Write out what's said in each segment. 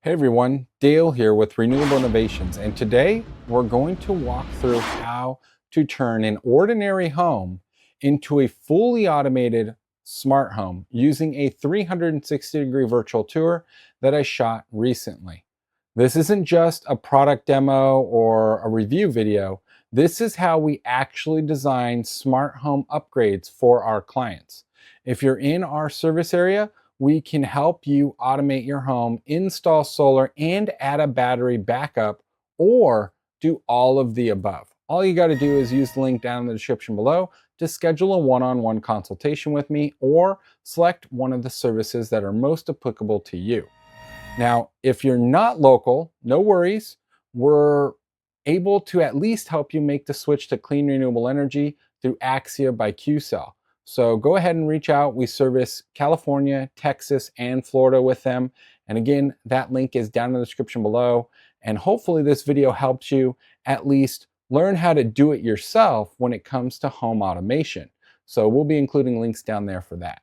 Hey everyone, Dale here with Renewable Innovations, and today we're going to walk through how to turn an ordinary home into a fully automated smart home using a 360-degree virtual tour that I shot recently. This isn't just a product demo or a review video. This is how we actually design smart home upgrades for our clients. If you're in our service area, we can help you automate your home, install solar, and add a battery backup, or do all of the above. All you got to do is use the link down in the description below to schedule a one-on-one consultation with me or select one of the services that are most applicable to you. Now, if you're not local, no worries. We're able to at least help you make the switch to clean renewable energy through Axia by QCell. So go ahead and reach out. We service California, Texas, and Florida with them. And again, that link is down in the description below. And hopefully this video helps you at least learn how to do it yourself when it comes to home automation. So we'll be including links down there for that.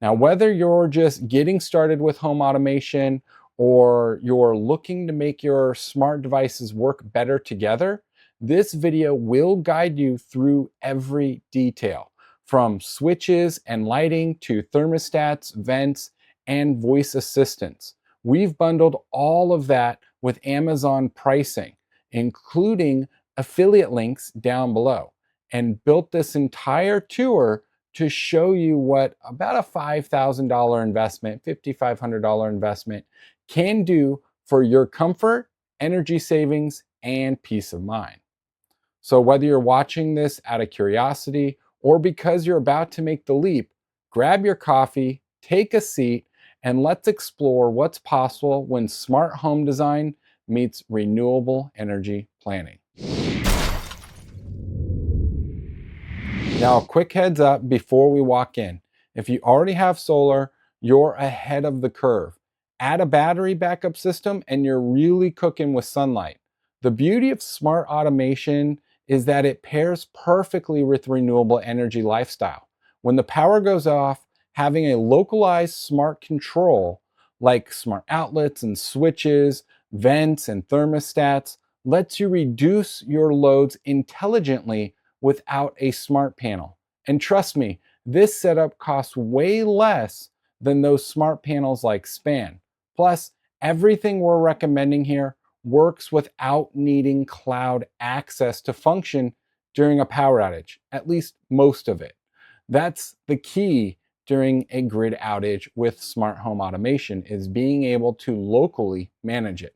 Now, whether you're just getting started with home automation or you're looking to make your smart devices work better together, this video will guide you through every detail, from switches and lighting to thermostats, vents, and voice assistants. We've bundled all of that with Amazon pricing, including affiliate links down below, and built this entire tour to show you what about a $5,000 investment, $5,500 investment can do for your comfort, energy savings, and peace of mind. So whether you're watching this out of curiosity or because you're about to make the leap, grab your coffee, take a seat, and let's explore what's possible when smart home design meets renewable energy planning. Now, a quick heads up before we walk in. If you already have solar, you're ahead of the curve. Add a battery backup system and you're really cooking with sunlight. The beauty of smart automation is that it pairs perfectly with renewable energy lifestyle. When the power goes off, having a localized smart control like smart outlets and switches, vents and thermostats lets you reduce your loads intelligently without a smart panel. And trust me, this setup costs way less than those smart panels like Span. Plus, everything we're recommending here works without needing cloud access to function during a power outage, at least most of it. That's the key during a grid outage with smart home automation, is being able to locally manage it.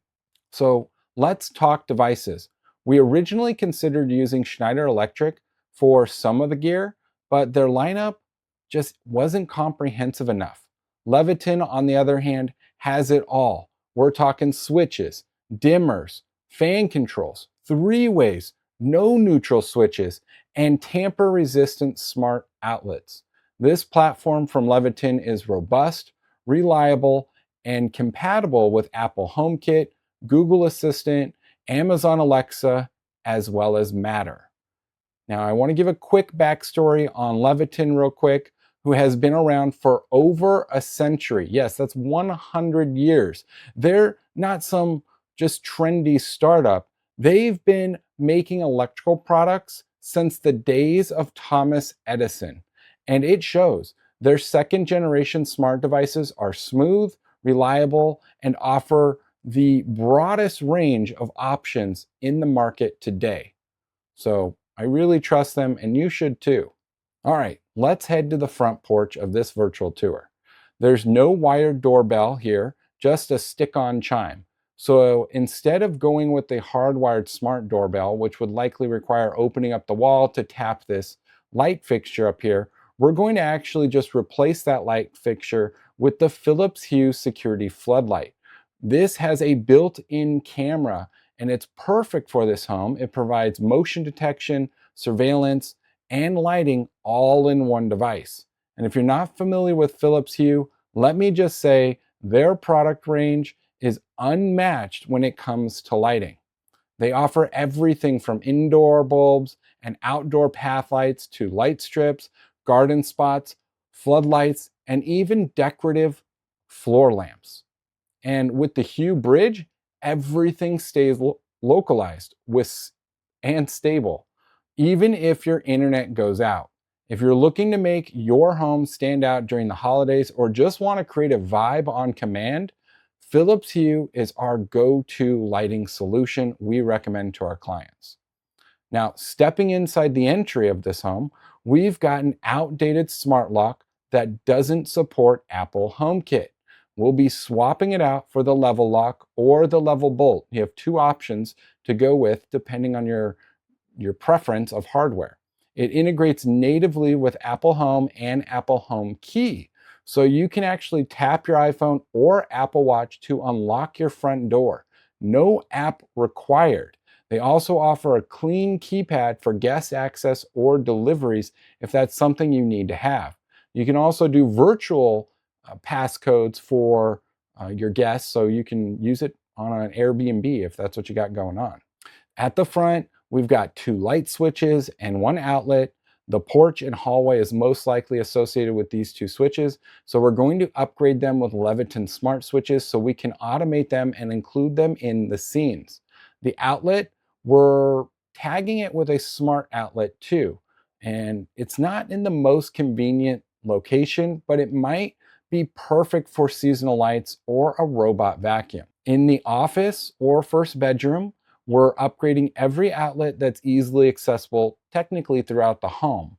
So let's talk devices. We originally considered using Schneider Electric for some of the gear, but their lineup just wasn't comprehensive enough. Leviton, on the other hand, has it all. We're talking switches, dimmers, fan controls, three-ways, no neutral switches, and tamper-resistant smart outlets. This platform from Leviton is robust, reliable, and compatible with Apple HomeKit, Google Assistant, Amazon Alexa, as well as Matter. Now, I want to give a quick backstory on Leviton real quick, who has been around for over a century. Yes, that's 100 years. They're not some just trendy startup. They've been making electrical products since the days of Thomas Edison, and it shows. Their second generation smart devices are smooth, reliable, and offer the broadest range of options in the market today. So I really trust them, and you should too. All right, let's head to the front porch of this virtual tour. There's no wired doorbell here, just a stick-on chime. So instead of going with the hardwired smart doorbell, which would likely require opening up the wall to tap this light fixture up here, we're going to actually just replace that light fixture with the Philips Hue security floodlight. This has a built-in camera, and it's perfect for this home. It provides motion detection, surveillance, and lighting all in one device. And if you're not familiar with Philips Hue, let me just say their product range is unmatched when it comes to lighting. They offer everything from indoor bulbs and outdoor path lights to light strips, garden spots, floodlights, and even decorative floor lamps. And with the Hue bridge, everything stays localized and stable, even if your internet goes out. If you're looking to make your home stand out during the holidays or just want to create a vibe on command, Philips Hue is our go-to lighting solution we recommend to our clients. Now, stepping inside the entry of this home, we've got an outdated smart lock that doesn't support Apple HomeKit. We'll be swapping it out for the level lock or the level bolt. You have two options to go with depending on your preference of hardware. It integrates natively with Apple Home and Apple Home Key. So you can actually tap your iPhone or Apple Watch to unlock your front door. No app required. They also offer a clean keypad for guest access or deliveries if that's something you need to have. You can also do virtual passcodes for your guests, so you can use it on an Airbnb if that's what you got going on. At the front, we've got two light switches and one outlet. The porch and hallway is most likely associated with these two switches, so we're going to upgrade them with Leviton smart switches so we can automate them and include them in the scenes. The outlet, we're tagging it with a smart outlet too, and it's not in the most convenient location, but it might be perfect for seasonal lights or a robot vacuum. In the office or first bedroom, we're upgrading every outlet that's easily accessible technically throughout the home.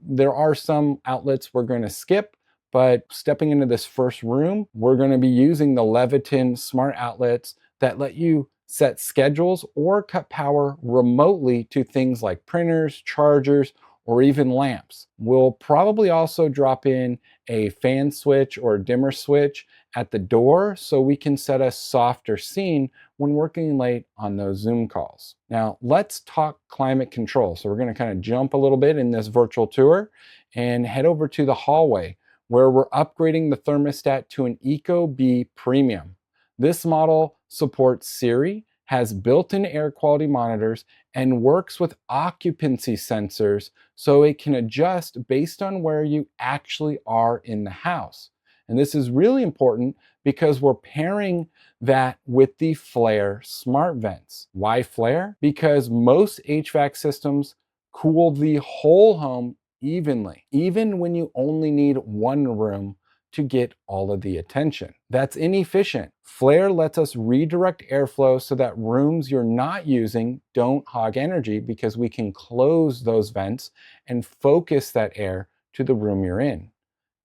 There are some outlets we're going to skip, but stepping into this first room, we're going to be using the Leviton smart outlets that let you set schedules or cut power remotely to things like printers, chargers, or even lamps. We'll probably also drop in a fan switch or dimmer switch at the door so we can set a softer scene when working late on those Zoom calls. Now, let's talk climate control. So we're going to kind of jump a little bit in this virtual tour and head over to the hallway where we're upgrading the thermostat to an Ecobee Premium. This model supports Siri, has built-in air quality monitors, and works with occupancy sensors so it can adjust based on where you actually are in the house. And this is really important because we're pairing that with the Flair Smart Vents. Why Flair? Because most HVAC systems cool the whole home evenly, even when you only need one room to get all of the attention. That's inefficient. Flair lets us redirect airflow so that rooms you're not using don't hog energy because we can close those vents and focus that air to the room you're in.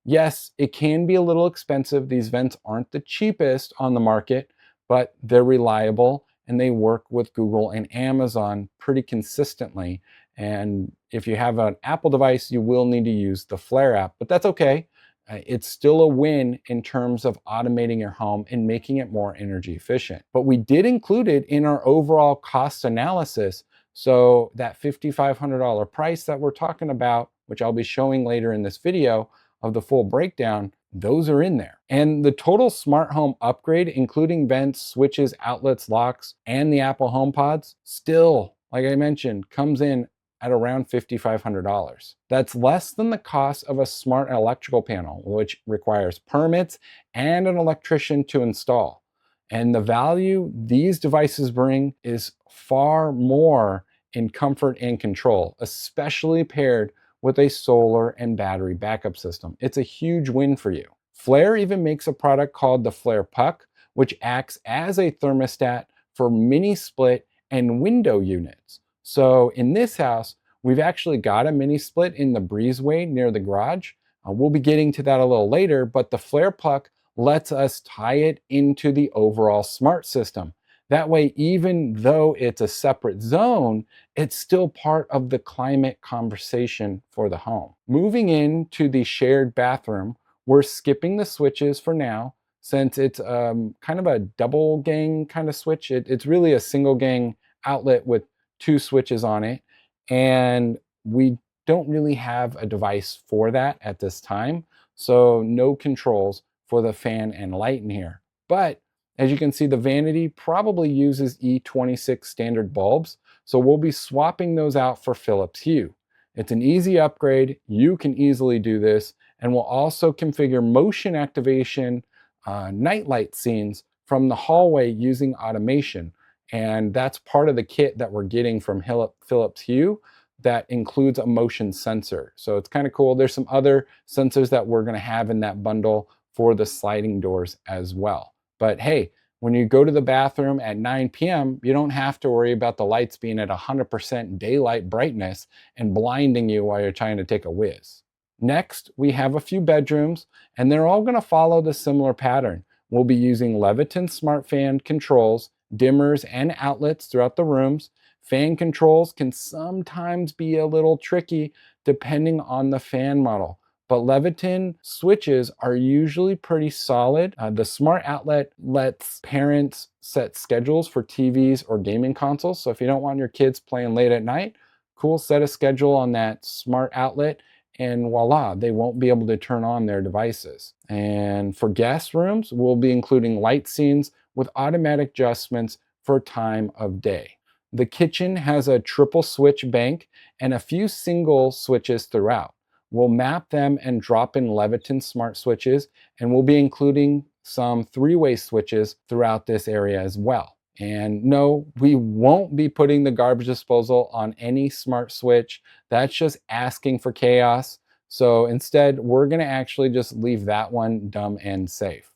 Yes, it can be a little expensive. These vents aren't the cheapest on the market, but they're reliable and they work with Google and Amazon pretty consistently. And if you have an Apple device, you will need to use the Flair app, but that's okay. It's still a win in terms of automating your home and making it more energy efficient. But we did include it in our overall cost analysis. So that $5,500 price that we're talking about, which I'll be showing later in this video of the full breakdown, those are in there. And the total smart home upgrade, including vents, switches, outlets, locks, and the Apple HomePods, still, like I mentioned, comes in at around $5,500. That's less than the cost of a smart electrical panel, which requires permits and an electrician to install. And the value these devices bring is far more in comfort and control, especially paired with a solar and battery backup system. It's a huge win for you. Flair even makes a product called the Flair Puck, which acts as a thermostat for mini split and window units. So in this house, we've actually got a mini split in the breezeway near the garage. We'll be getting to that a little later, but the Flair Puck lets us tie it into the overall smart system. That way, even though it's a separate zone, it's still part of the climate conversation for the home. Moving into the shared bathroom, we're skipping the switches for now since it's kind of a double gang kind of switch. It's really a single gang outlet with two switches on it, and we don't really have a device for that at this time, so no controls for the fan and light in here. But as you can see, the vanity probably uses E26 standard bulbs, so we'll be swapping those out for Philips Hue. It's an easy upgrade. You can easily do this, and we'll also configure motion activation night light scenes from the hallway using automation. And that's part of the kit that we're getting from Philips Hue that includes a motion sensor. So it's kind of cool. There's some other sensors that we're going to have in that bundle for the sliding doors as well. But hey, when you go to the bathroom at 9 p.m., you don't have to worry about the lights being at 100% daylight brightness and blinding you while you're trying to take a whiz. Next, we have a few bedrooms, and they're all going to follow the similar pattern. We'll be using Leviton smart fan controls, dimmers, and outlets throughout the rooms. Fan controls can sometimes be a little tricky depending on the fan model, but Leviton switches are usually pretty solid. The smart outlet lets parents set schedules for TVs or gaming consoles. So if you don't want your kids playing late at night, cool, set a schedule on that smart outlet and voila, they won't be able to turn on their devices. And for guest rooms, we'll be including light scenes with automatic adjustments for time of day. The kitchen has a triple switch bank and a few single switches throughout. We'll map them and drop in Leviton smart switches, and we'll be including some three-way switches throughout this area as well. And no, we won't be putting the garbage disposal on any smart switch. That's just asking for chaos. So instead, we're going to actually just leave that one dumb and safe.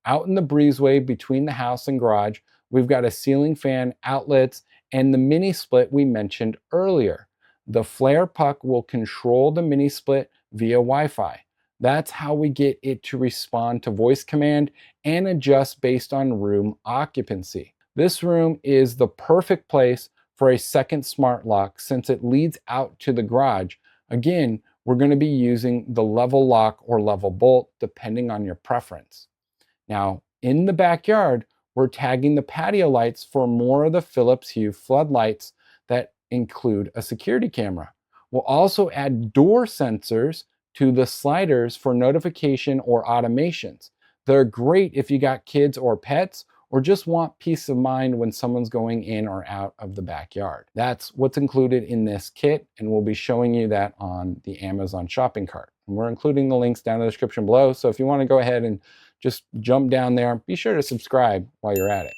Out in the breezeway between the house and garage, we've got a ceiling fan, outlets, and the mini split we mentioned earlier. The Flair puck will control the mini split via Wi-Fi. That's how we get it to respond to voice command and adjust based on room occupancy. This room is the perfect place for a second smart lock since it leads out to the garage. Again, we're going to be using the level lock or level bolt depending on your preference. Now, in the backyard, we're tagging the patio lights for more of the Philips Hue floodlights that include a security camera. We'll also add door sensors to the sliders for notification or automations. They're great if you got kids or pets or just want peace of mind when someone's going in or out of the backyard. That's what's included in this kit, and we'll be showing you that on the Amazon shopping cart. And we're including the links down in the description below, so if you want to go ahead and just jump down there, be sure to subscribe while you're at it.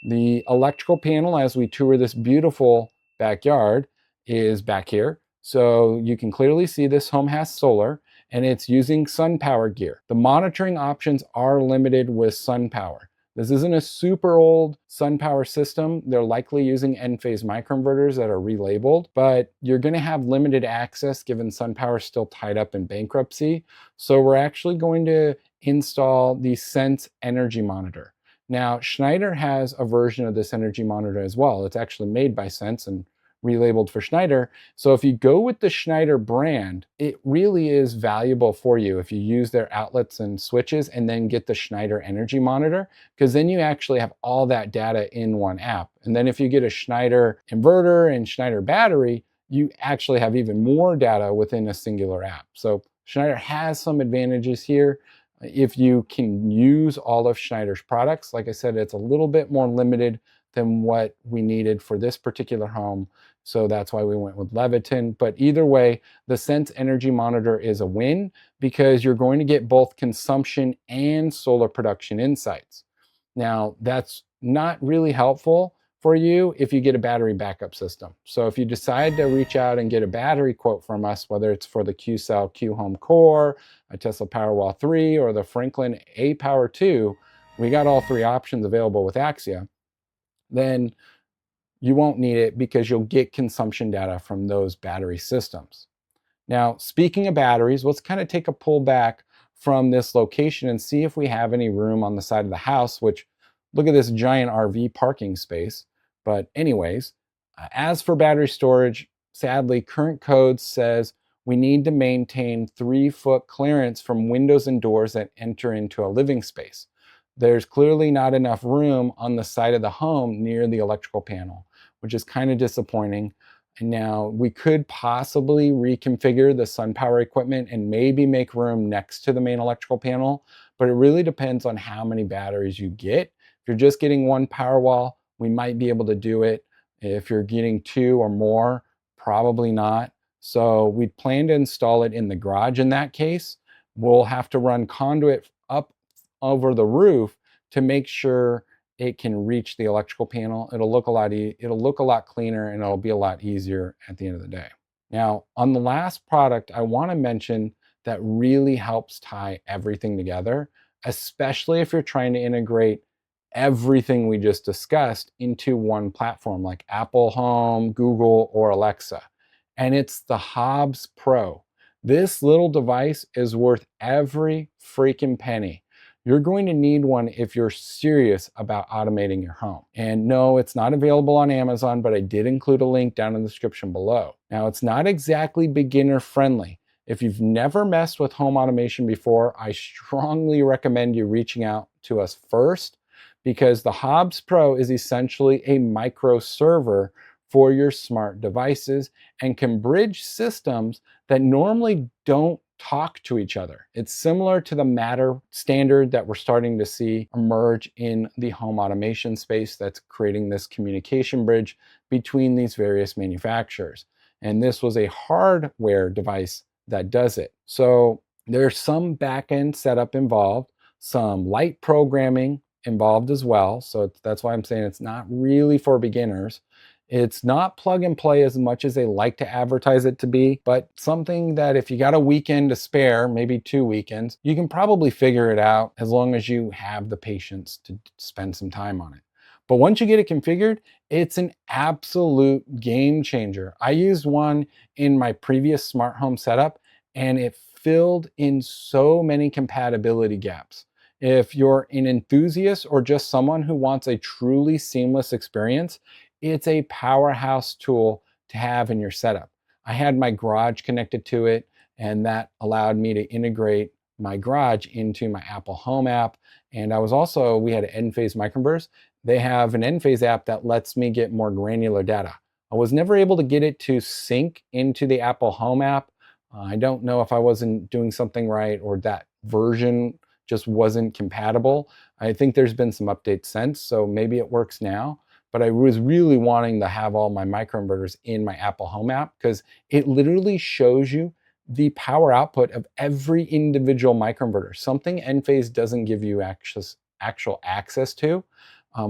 The electrical panel, as we tour this beautiful backyard, is back here. So you can clearly see this home has solar and it's using sun power gear. The monitoring options are limited with sun power. This isn't a super old sun power system. They're likely using N-phase microinverters that are relabeled, but you're going to have limited access given sun power is still tied up in bankruptcy. So we're actually going to install the Sense Energy Monitor. Now, Schneider has a version of this energy monitor as well. It's actually made by Sense and relabeled for Schneider. So if you go with the Schneider brand, it really is valuable for you if you use their outlets and switches and then get the Schneider energy monitor, because then you actually have all that data in one app. And then if you get a Schneider inverter and Schneider battery, you actually have even more data within a singular app. So Schneider has some advantages here. If you can use all of Schneider's products, like I said, it's a little bit more limited than what we needed for this particular home. So that's why we went with Leviton. But either way, the Sense Energy Monitor is a win because you're going to get both consumption and solar production insights. Now, that's not really helpful for you if you get a battery backup system. So if you decide to reach out and get a battery quote from us, whether it's for the Q-Cell Q-Home Core, a Tesla Powerwall 3, or the Franklin A-Power 2, we got all three options available with Axia, then you won't need it because you'll get consumption data from those battery systems. Now, speaking of batteries, let's kind of take a pull back from this location and see if we have any room on the side of the house, which look at this giant RV parking space. But anyways, as for battery storage, sadly, current code says we need to maintain 3-foot clearance from windows and doors that enter into a living space. There's clearly not enough room on the side of the home near the electrical panel, which is kind of disappointing. And now we could possibly reconfigure the sun power equipment and maybe make room next to the main electrical panel, but it really depends on how many batteries you get. If you're just getting one Powerwall, we might be able to do it. If you're getting 2 or more, probably not. So we plan to install it in the garage in that case. We'll have to run conduit up over the roof to make sure it can reach the electrical panel. It'll look a lot cleaner, and it'll be a lot easier at the end of the day. Now, on the last product, I want to mention that really helps tie everything together, especially if you're trying to integrate everything we just discussed into one platform like Apple Home, Google, or Alexa. And it's the HOOBS Pro. This little device is worth every freaking penny. You're going to need one if you're serious about automating your home. And no, it's not available on Amazon, but I did include a link down in the description below. Now, it's not exactly beginner friendly. If you've never messed with home automation before, I strongly recommend you reaching out to us first, because the HOOBS Pro is essentially a micro server for your smart devices and can bridge systems that normally don't talk to each other. It's similar to the Matter standard that we're starting to see emerge in the home automation space that's creating this communication bridge between these various manufacturers. And this was a hardware device that does it. So there's some back-end setup involved, some light programming involved as well. So that's why I'm saying it's not really for beginners. It's not plug and play as much as they like to advertise it to be, but something that if you got a weekend to spare, maybe 2 weekends, you can probably figure it out as long as you have the patience to spend some time on it. But once you get it configured, it's an absolute game changer. I used one in my previous smart home setup, and it filled in so many compatibility gaps. If you're an enthusiast or just someone who wants a truly seamless experience, it's a powerhouse tool to have in your setup. I had my garage connected to it, and that allowed me to integrate my garage into my Apple Home app. And we had an Enphase microinverters. They have an Enphase app that lets me get more granular data. I was never able to get it to sync into the Apple Home app. I don't know if I wasn't doing something right or that version just wasn't compatible. I think there's been some updates since, so maybe it works now. But I was really wanting to have all my microinverters in my Apple Home app, because it literally shows you the power output of every individual microinverter, something Enphase doesn't give you actual access to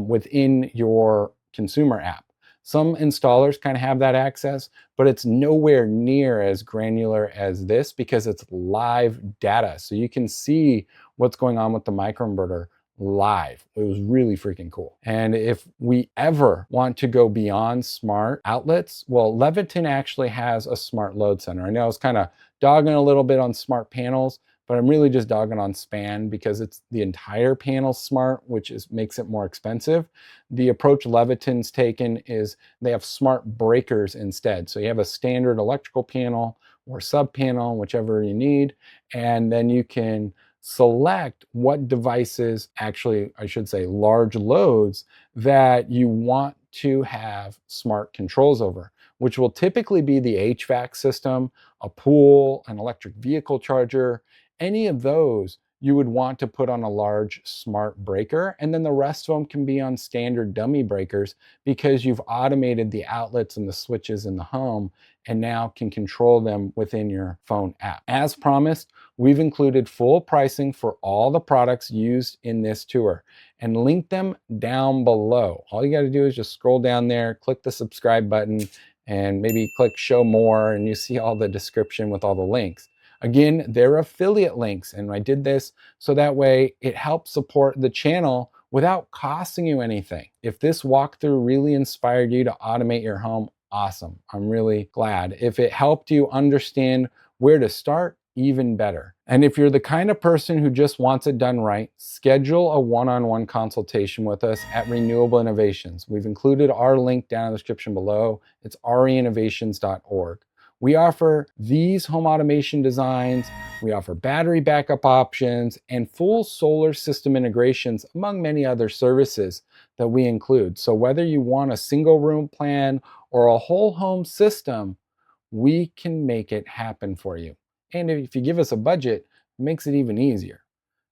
within your consumer app. Some installers kind of have that access, but it's nowhere near as granular as this because it's live data. So you can see what's going on with the microinverter live. It was really freaking cool. And if we ever want to go beyond smart outlets, well, Leviton actually has a smart load center. I know I was kind of dogging a little bit on smart panels, but I'm really just dogging on span because it's the entire panel smart, which makes it more expensive. The approach Leviton's taken is they have smart breakers instead. So you have a standard electrical panel or sub panel, whichever you need, and then you can select what devices, actually, I should say large loads, that you want to have smart controls over, which will typically be the HVAC system, a pool, an electric vehicle charger. Any of those you would want to put on a large smart breaker, and then the rest of them can be on standard dummy breakers because you've automated the outlets and the switches in the home and now can control them within your phone app. As promised, we've included full pricing for all the products used in this tour and link them down below. All you got to do is just scroll down there, click the subscribe button, and maybe click show more, and you see all the description with all the links. Again, they're affiliate links, and I did this so that way it helps support the channel without costing you anything. If this walkthrough really inspired you to automate your home, awesome. I'm really glad. If it helped you understand where to start, even better. And if you're the kind of person who just wants it done right, schedule a one-on-one consultation with us at Renewable Innovations. We've included our link down in the description below. It's reinnovations.org. We offer these home automation designs, we offer battery backup options, and full solar system integrations, among many other services that we include. So whether you want a single room plan or a whole home system, we can make it happen for you. And if you give us a budget, it makes it even easier.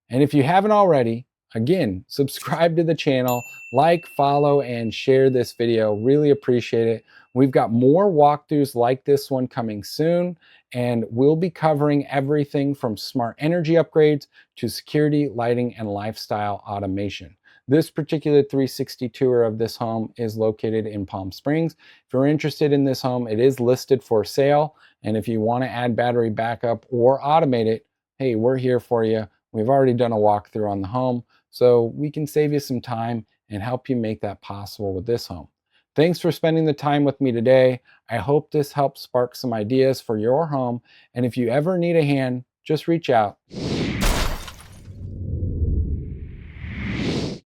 And if you haven't already, again, subscribe to the channel, like, follow, and share this video. Really appreciate it. We've got more walkthroughs like this one coming soon, and we'll be covering everything from smart energy upgrades to security, lighting, and lifestyle automation. This particular 360 tour of this home is located in Palm Springs. If you're interested in this home, it is listed for sale. And if you want to add battery backup or automate it, hey, we're here for you. We've already done a walkthrough on the home, so we can save you some time and help you make that possible with this home. Thanks for spending the time with me today. I hope this helps spark some ideas for your home. And if you ever need a hand, just reach out.